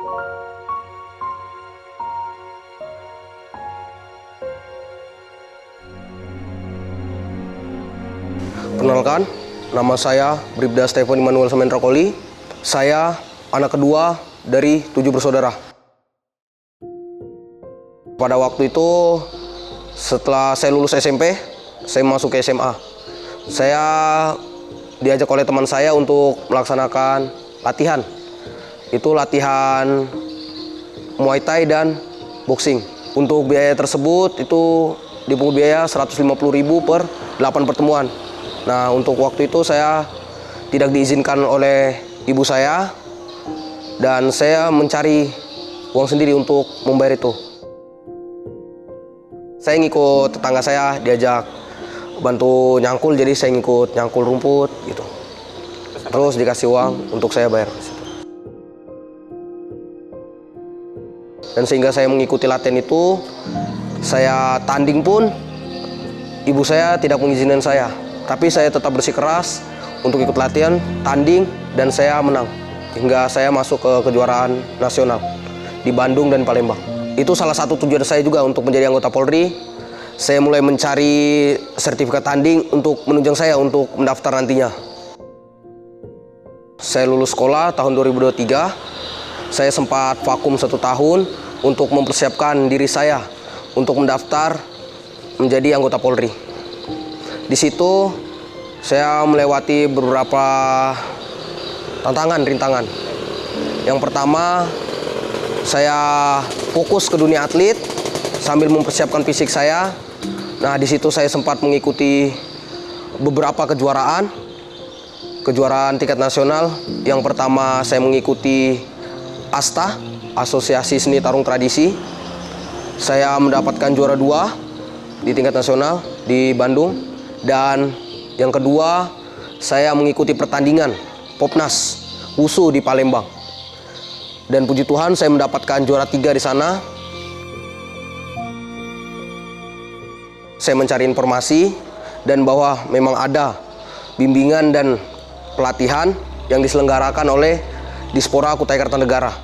Perkenalkan, nama saya Bribda Stefan Immanuel Samendra Koli. Saya anak kedua dari 7 bersaudara. Pada waktu itu, setelah saya lulus SMP, saya masuk ke SMA. Saya diajak oleh teman saya untuk melaksanakan latihan. Itu latihan Muay Thai dan boxing. Untuk biaya tersebut itu dipungut biaya 150.000 per 8 pertemuan. Nah, untuk waktu itu saya tidak diizinkan oleh ibu saya dan saya mencari uang sendiri untuk membayar itu. Saya ngikut tetangga saya, diajak bantu nyangkul, jadi saya ngikut nyangkul rumput gitu. Terus dikasih uang untuk saya bayar. Dan sehingga saya mengikuti latihan itu, saya tanding pun ibu saya tidak mengizinkan saya. Tapi saya tetap bersikeras untuk ikut latihan, tanding, dan saya menang. Hingga saya masuk ke kejuaraan nasional di Bandung dan Palembang. Itu salah satu tujuan saya juga untuk menjadi anggota Polri. Saya mulai mencari sertifikat tanding untuk menunjang saya untuk mendaftar nantinya. Saya lulus sekolah tahun 2023. Saya sempat vakum 1 tahun untuk mempersiapkan diri saya untuk mendaftar menjadi anggota Polri. Di situ saya melewati beberapa rintangan. Yang pertama, saya fokus ke dunia atlet sambil mempersiapkan fisik saya. Nah, di situ saya sempat mengikuti beberapa kejuaraan tingkat nasional. Yang pertama saya mengikuti ASTA, Asosiasi Seni Tarung Tradisi. Saya mendapatkan juara 2 di tingkat nasional di Bandung. Dan yang kedua, saya mengikuti pertandingan Popnas Wusu di Palembang. Dan puji Tuhan saya mendapatkan juara 3 di sana. Saya mencari informasi dan bahwa memang ada bimbingan dan pelatihan yang diselenggarakan oleh Dispora Kutai Kartanegara.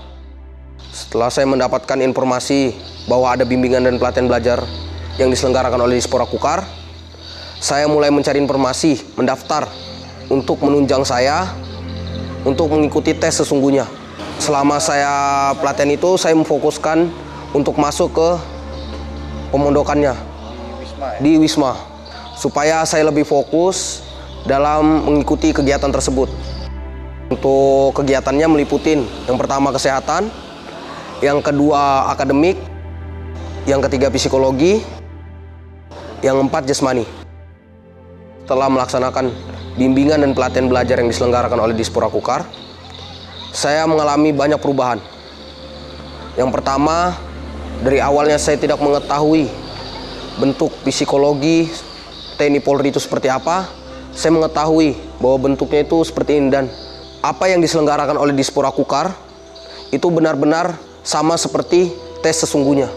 Setelah saya mendapatkan informasi bahwa ada bimbingan dan pelatihan belajar yang diselenggarakan oleh Dispora Kukar, saya mulai mencari informasi, mendaftar untuk menunjang saya untuk mengikuti tes sesungguhnya. Selama saya pelatihan itu, saya memfokuskan untuk masuk ke pemondokannya di Wisma, supaya saya lebih fokus dalam mengikuti kegiatan tersebut. Untuk kegiatannya meliputi yang pertama kesehatan, yang kedua akademik, yang ketiga psikologi, yang keempat jasmani. Setelah melaksanakan bimbingan dan pelatihan belajar yang diselenggarakan oleh Dispora Kukar, saya mengalami banyak perubahan. Yang pertama, dari awalnya saya tidak mengetahui bentuk psikologi TNI Polri itu seperti apa. Saya mengetahui bahwa bentuknya itu seperti ini, dan apa yang diselenggarakan oleh Dispora Kukar itu benar-benar sama seperti tes sesungguhnya.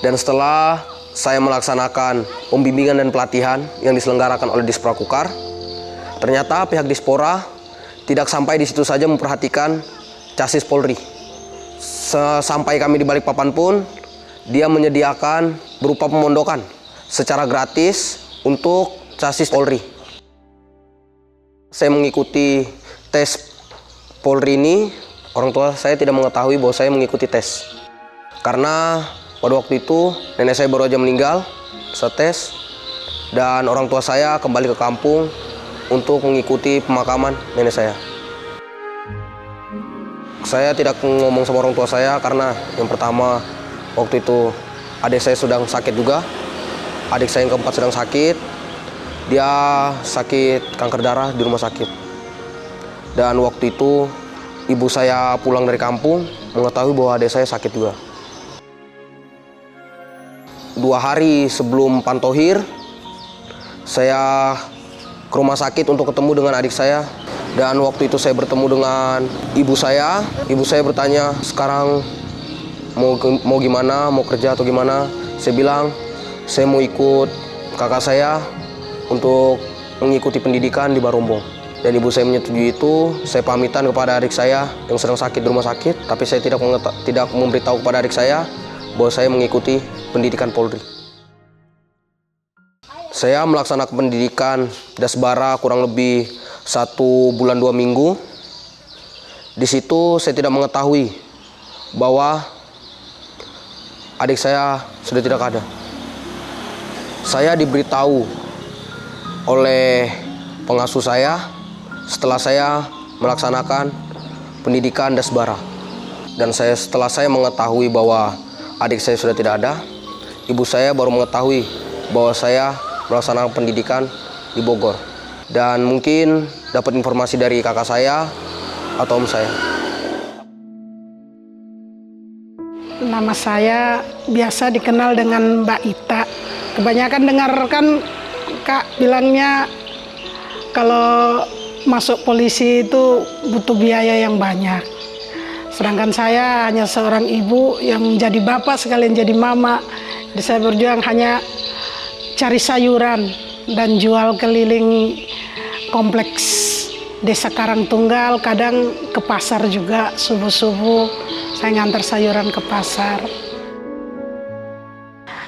Dan setelah saya melaksanakan pembimbingan dan pelatihan yang diselenggarakan oleh Dispora Kukar, ternyata pihak Dispora tidak sampai di situ saja memperhatikan chassis Polri. Sampai kami di Balikpapan pun, dia menyediakan berupa pemondokan secara gratis untuk chassis Polri. Saya mengikuti tes Polri ini, orang tua saya tidak mengetahui bahwa saya mengikuti tes. Karena pada waktu itu nenek saya baru aja meninggal setes, dan orang tua saya kembali ke kampung untuk mengikuti pemakaman nenek saya. Saya tidak ngomong sama orang tua saya karena yang pertama waktu itu adik saya sedang sakit juga. Adik saya yang keempat sedang sakit. Dia sakit kanker darah di rumah sakit. Dan waktu itu ibu saya pulang dari kampung mengetahui bahwa adik saya sakit juga. 2 hari sebelum Pantohir, saya ke rumah sakit untuk ketemu dengan adik saya. Dan waktu itu saya bertemu dengan ibu saya. Ibu saya bertanya, sekarang mau gimana, mau kerja atau gimana? Saya bilang, saya mau ikut kakak saya untuk mengikuti pendidikan di Barombong. Dan ibu saya menyetujui itu. Saya pamitan kepada adik saya yang sedang sakit di rumah sakit, tapi saya tidak memberitahu kepada adik saya bahwa saya mengikuti pendidikan Polri. Saya melaksanakan pendidikan Dasbara kurang lebih 1 bulan 2 minggu. Di situ saya tidak mengetahui bahwa adik saya sudah tidak ada. Saya diberitahu oleh pengasuh saya setelah saya melaksanakan pendidikan Dasbara. Dan setelah saya mengetahui bahwa adik saya sudah tidak ada, ibu saya baru mengetahui bahwa saya melaksanakan pendidikan di Bogor. Dan mungkin dapat informasi dari kakak saya atau om saya. Nama saya biasa dikenal dengan Mbak Ita. Kebanyakan dengarkan Kak bilangnya kalau masuk polisi itu butuh biaya yang banyak. Sedangkan saya hanya seorang ibu yang jadi bapak sekalian jadi mama. Jadi saya berjuang hanya cari sayuran dan jual keliling kompleks Desa Karangtunggal, kadang ke pasar juga subuh-subuh saya ngantar sayuran ke pasar.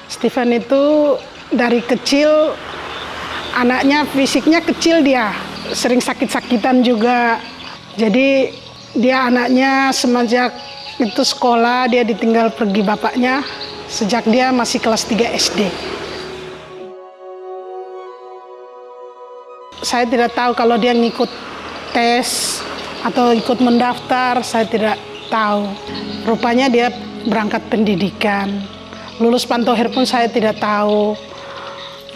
Stephen itu dari kecil anaknya fisiknya kecil, dia sering sakit-sakitan juga. Jadi dia anaknya semenjak itu sekolah dia ditinggal pergi bapaknya sejak dia masih kelas 3 SD. Saya tidak tahu kalau dia ngikut tes atau ikut mendaftar, saya tidak tahu. Rupanya dia berangkat pendidikan. Lulus Pantohir pun saya tidak tahu.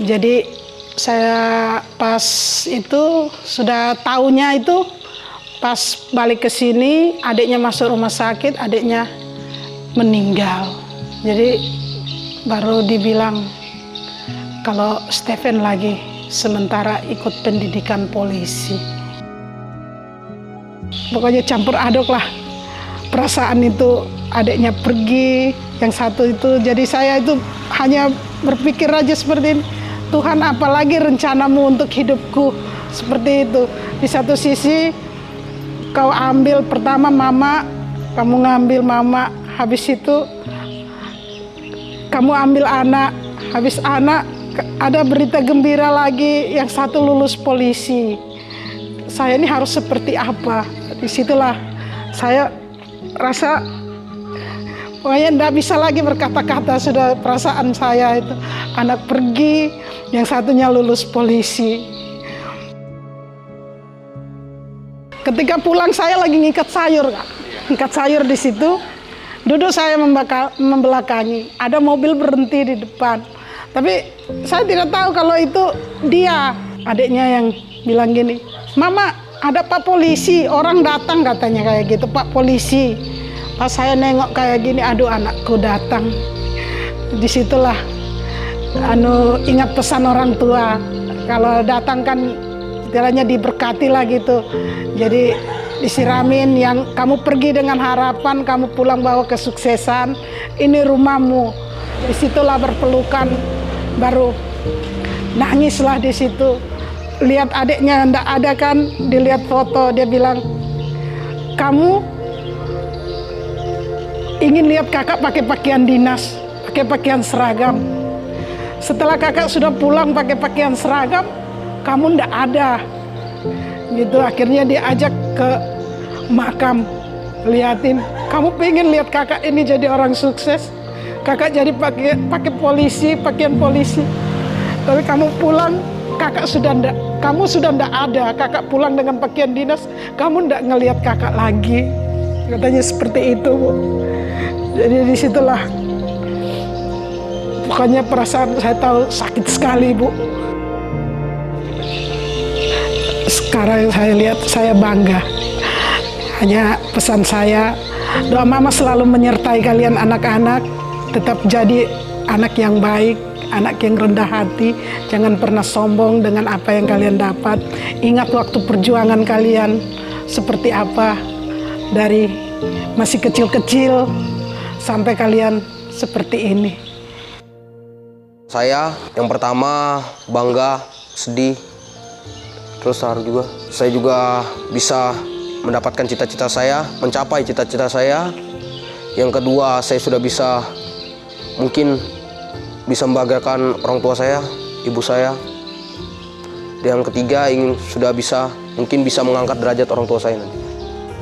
Jadi saya pas itu sudah tahunya itu pas balik ke sini, adiknya masuk rumah sakit, adiknya meninggal. Jadi baru dibilang kalau Stephen lagi sementara ikut pendidikan polisi. Pokoknya campur aduk lah perasaan itu, adiknya pergi, yang satu itu. Jadi saya itu hanya berpikir aja seperti ini, Tuhan apalagi rencanamu untuk hidupku, seperti itu. Di satu sisi kau ambil pertama mama, kamu ngambil mama, habis itu kamu ambil anak, habis anak ada berita gembira lagi, yang satu lulus polisi. Saya ini harus seperti apa? Disitulah saya rasa pokoknya tidak bisa lagi berkata-kata, sudah perasaan saya itu. Anak pergi, yang satunya lulus polisi. Ketika pulang saya lagi ngikat sayur, Kak. Ngikat sayur di situ, duduk saya membelakangi. Ada mobil berhenti di depan. Tapi saya tidak tahu kalau itu dia. Adiknya yang bilang gini, Mama ada Pak Polisi, orang datang katanya kayak gitu, Pak Polisi. Pas saya nengok kayak gini, aduh anakku datang. Disitulah ingat pesan orang tua. Kalau datang kan istilahnya diberkati lah gitu. Jadi disiramin, yang kamu pergi dengan harapan, kamu pulang bawa kesuksesan, ini rumahmu. Disitulah berpelukan, baru nangislah di situ. Lihat adiknya ndak ada kan, dilihat foto, dia bilang, kamu ingin lihat kakak pakai pakaian dinas, pakai pakaian seragam. Setelah kakak sudah pulang pakai pakaian seragam, kamu ndak ada. Gitu, akhirnya diajak ke makam, liatin, kamu pengen lihat kakak ini jadi orang sukses, kakak jadi pakai polisi, pakaian polisi. Tapi kamu pulang, kakak sudah ndak, kamu sudah ndak ada. Kakak pulang dengan pakaian dinas, kamu ndak ngelihat kakak lagi. Katanya seperti itu, Bu. Jadi disitulah, pokoknya perasaan saya tahu sakit sekali, Bu. Sekarang saya lihat, saya bangga. Hanya pesan saya, doa Mama selalu menyertai kalian anak-anak, tetap jadi anak yang baik, anak yang rendah hati, jangan pernah sombong dengan apa yang kalian dapat. Ingat waktu perjuangan kalian seperti apa, dari masih kecil-kecil sampai kalian seperti ini. Saya yang pertama bangga, sedih, Terus juga saya juga bisa mendapatkan cita-cita saya, mencapai cita-cita saya. Yang kedua, saya sudah bisa mungkin bisa membahagiakan orang tua saya, ibu saya. Dan yang ketiga, mungkin bisa mengangkat derajat orang tua saya nanti.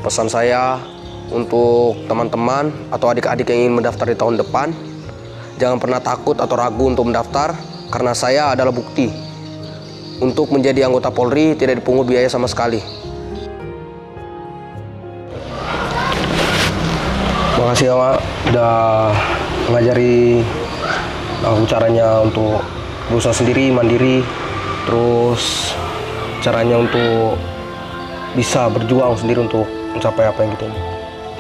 Pesan saya untuk teman-teman atau adik-adik yang ingin mendaftar di tahun depan, jangan pernah takut atau ragu untuk mendaftar, karena saya adalah bukti. Untuk menjadi anggota Polri tidak dipungut biaya sama sekali. Makasih ya, Mak, udah mengajari aku caranya untuk berusaha sendiri, mandiri, terus caranya untuk bisa berjuang sendiri untuk mencapai apa yang kita ingin.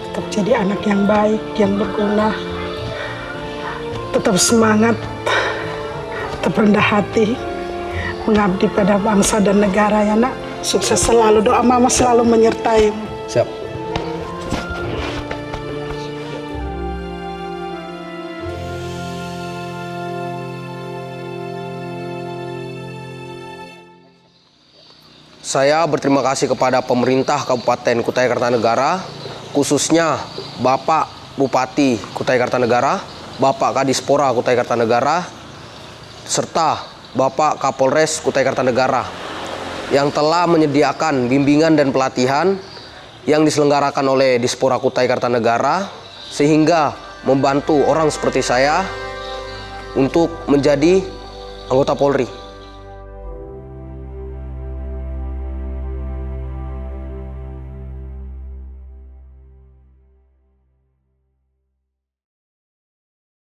Tetap jadi anak yang baik, yang berguna, tetap semangat, tetap rendah hati, mengabdi pada bangsa dan negara ya nak. Sukses selalu, doa mama selalu menyertai. Siap. Saya berterima kasih kepada pemerintah Kabupaten Kutai Kartanegara, khususnya Bapak Bupati Kutai Kartanegara, Bapak Kadispora Kutai Kartanegara, serta Bapak Kapolres Kutai Kartanegara yang telah menyediakan bimbingan dan pelatihan yang diselenggarakan oleh Dispora Kutai Kartanegara sehingga membantu orang seperti saya untuk menjadi anggota Polri.